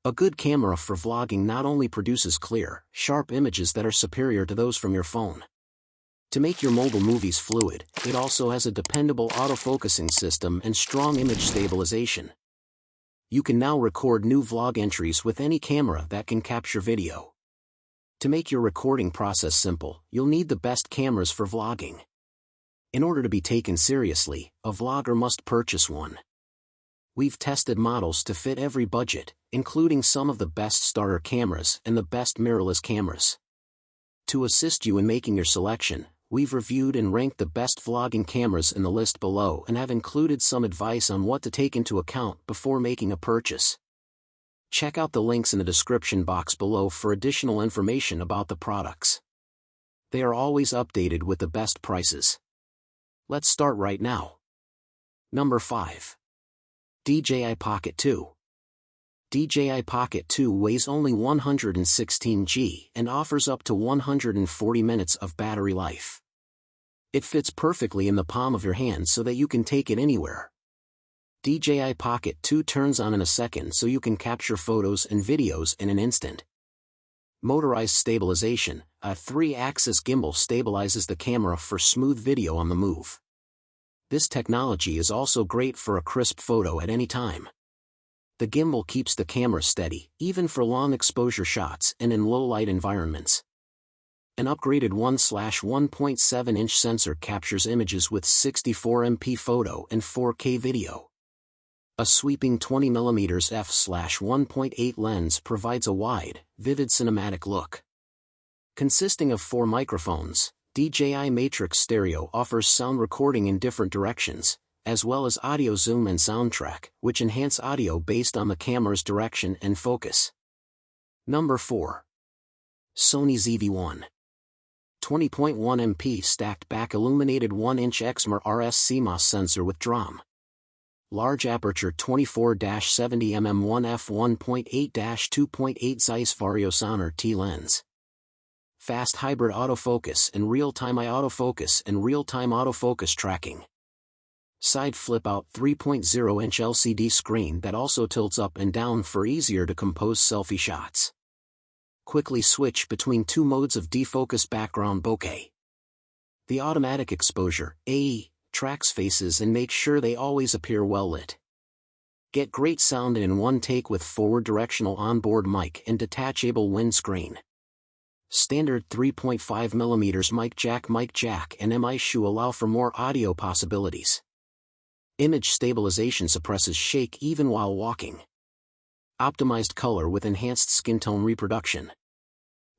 A good camera for vlogging not only produces clear, sharp images that are superior to those from your phone. To make your mobile movies fluid, it also has a dependable autofocusing system and strong image stabilization. You can now record new vlog entries with any camera that can capture video. To make your recording process simple, you'll need the best cameras for vlogging. In order to be taken seriously, a vlogger must purchase one. We've tested models to fit every budget, including some of the best starter cameras and the best mirrorless cameras. To assist you in making your selection, we've reviewed and ranked the best vlogging cameras in the list below and have included some advice on what to take into account before making a purchase. Check out the links in the description box below for additional information about the products. They are always updated with the best prices. Let's start right now. Number 5. DJI Pocket 2. DJI Pocket 2 weighs only 116 g and offers up to 140 minutes of battery life. It fits perfectly in the palm of your hand so that you can take it anywhere. DJI Pocket 2 turns on in a second so you can capture photos and videos in an instant. Motorized stabilization, a 3-axis gimbal stabilizes the camera for smooth video on the move. This technology is also great for a crisp photo at any time. The gimbal keeps the camera steady, even for long exposure shots and in low-light environments. An upgraded 1/1.7-inch sensor captures images with 64MP photo and 4K video. A sweeping 20mm f/1.8 lens provides a wide, vivid cinematic look. Consisting of 4 microphones, DJI Matrix Stereo offers sound recording in different directions, as well as audio zoom and soundtrack, which enhance audio based on the camera's direction and focus. Number 4. Sony ZV-1. 20.1MP stacked back illuminated 1-inch XMR-RS CMOS sensor with DROM. Large aperture 24-70mm 1f1.8-2.8 Zeiss Vario Sonor T lens. Fast hybrid autofocus and real-time autofocus tracking. Side flip-out 3.0-inch LCD screen that also tilts up and down for easier to compose selfie shots. Quickly switch between 2 modes of defocus background bokeh. The automatic exposure, AE, tracks faces and makes sure they always appear well lit. Get great sound in one take with forward directional onboard mic and detachable windscreen. Standard 3.5mm mic jack and MI shoe allow for more audio possibilities. Image stabilization suppresses shake even while walking. Optimized color with enhanced skin tone reproduction.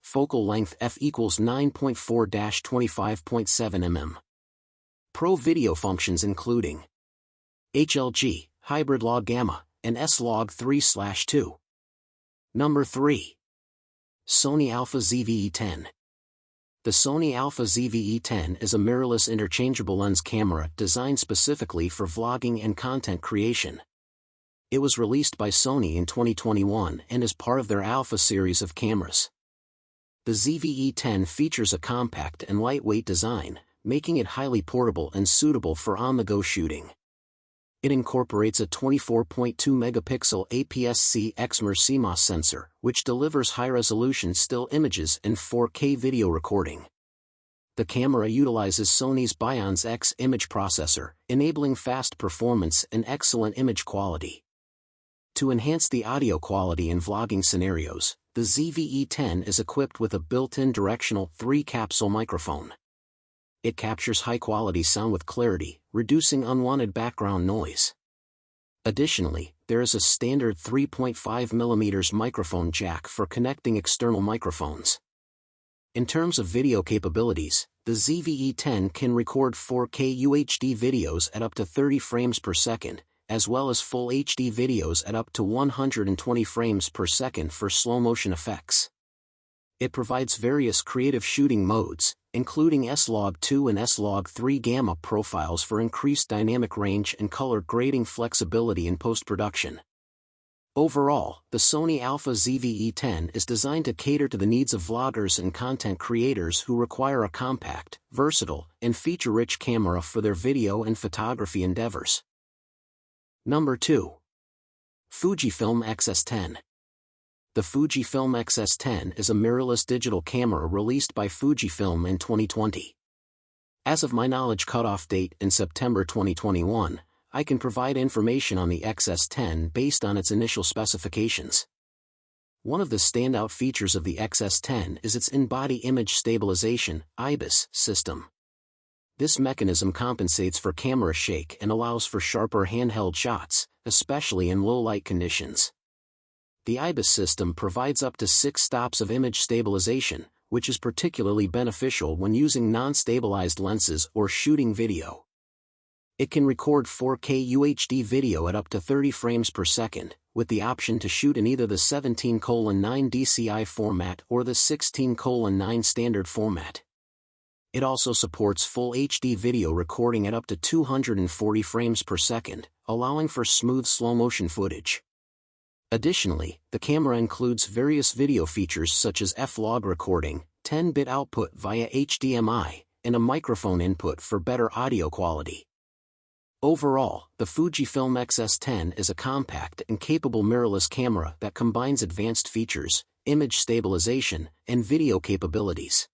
Focal length f equals 9.4-25.7 mm. Pro video functions including HLG, hybrid log gamma, and S-Log 3/2. Number 3. Sony Alpha ZV-10. The Sony Alpha ZV-10 is a mirrorless interchangeable lens camera designed specifically for vlogging and content creation. It was released by Sony in 2021 and is part of their Alpha series of cameras. The ZV-10 features a compact and lightweight design, making it highly portable and suitable for on-the-go shooting. It incorporates a 24.2-megapixel APS-C XMR CMOS sensor, which delivers high-resolution still images and 4K video recording. The camera utilizes Sony's Bionz X image processor, enabling fast performance and excellent image quality. To enhance the audio quality in vlogging scenarios, the ZV-10 is equipped with a built-in directional 3-capsule microphone. It captures high-quality sound with clarity, reducing unwanted background noise. Additionally, there is a standard 3.5mm microphone jack for connecting external microphones. In terms of video capabilities, the ZV-10 can record 4K UHD videos at up to 30 frames per second, as well as full HD videos at up to 120 frames per second for slow-motion effects. It provides various creative shooting modes, including S-Log 2 and S-Log 3 gamma profiles for increased dynamic range and color grading flexibility in post-production. Overall, the Sony Alpha ZV-10 is designed to cater to the needs of vloggers and content creators who require a compact, versatile, and feature-rich camera for their video and photography endeavors. Number 2. Fujifilm X-S10. The Fujifilm X-S10 is a mirrorless digital camera released by Fujifilm in 2020. As of my knowledge cutoff date in September 2021, I can provide information on the X-S10 based on its initial specifications. One of the standout features of the X-S10 is its in-body image stabilization (IBIS) system. This mechanism compensates for camera shake and allows for sharper handheld shots, especially in low-light conditions. The IBIS system provides up to 6 stops of image stabilization, which is particularly beneficial when using non-stabilized lenses or shooting video. It can record 4K UHD video at up to 30 frames per second, with the option to shoot in either the 17:9 DCI format or the 16:9 standard format. It also supports full HD video recording at up to 240 frames per second, allowing for smooth slow-motion footage. Additionally, the camera includes various video features such as F-Log recording, 10-bit output via HDMI, and a microphone input for better audio quality. Overall, the Fujifilm X-S10 is a compact and capable mirrorless camera that combines advanced features, image stabilization, and video capabilities.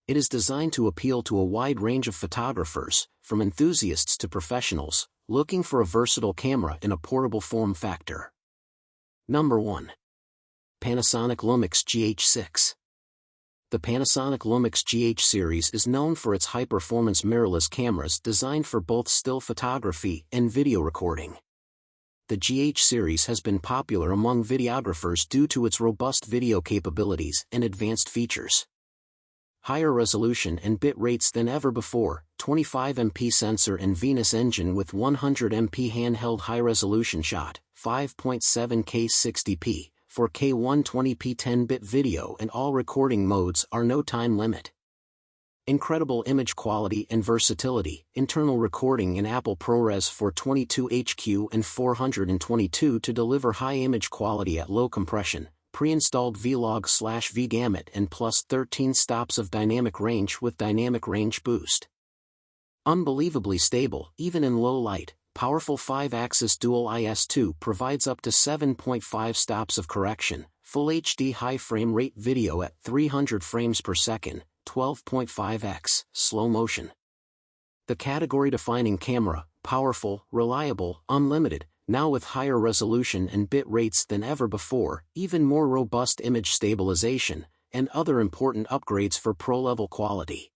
It is designed to appeal to a wide range of photographers, from enthusiasts to professionals, looking for a versatile camera in a portable form factor. Number 1. Panasonic LUMIX GH6. The Panasonic LUMIX GH series is known for its high-performance mirrorless cameras designed for both still photography and video recording. The GH series has been popular among videographers due to its robust video capabilities and advanced features. Higher resolution and bit rates than ever before, 25MP sensor and Venus engine with 100MP handheld high-resolution shot, 5.7K 60p, 4K 120p 10-bit video and all recording modes are no time limit. Incredible image quality and versatility, internal recording in Apple ProRes 422HQ and 422 to deliver high image quality at low compression, pre-installed Vlog/V gamut and plus 13 stops of dynamic range with dynamic range boost. Unbelievably stable, even in low light. Powerful 5-axis dual IS2 provides up to 7.5 stops of correction, full HD high frame rate video at 300 frames per second, 12.5x, slow motion. The category-defining camera, powerful, reliable, unlimited, now with higher resolution and bit rates than ever before, even more robust image stabilization, and other important upgrades for pro-level quality.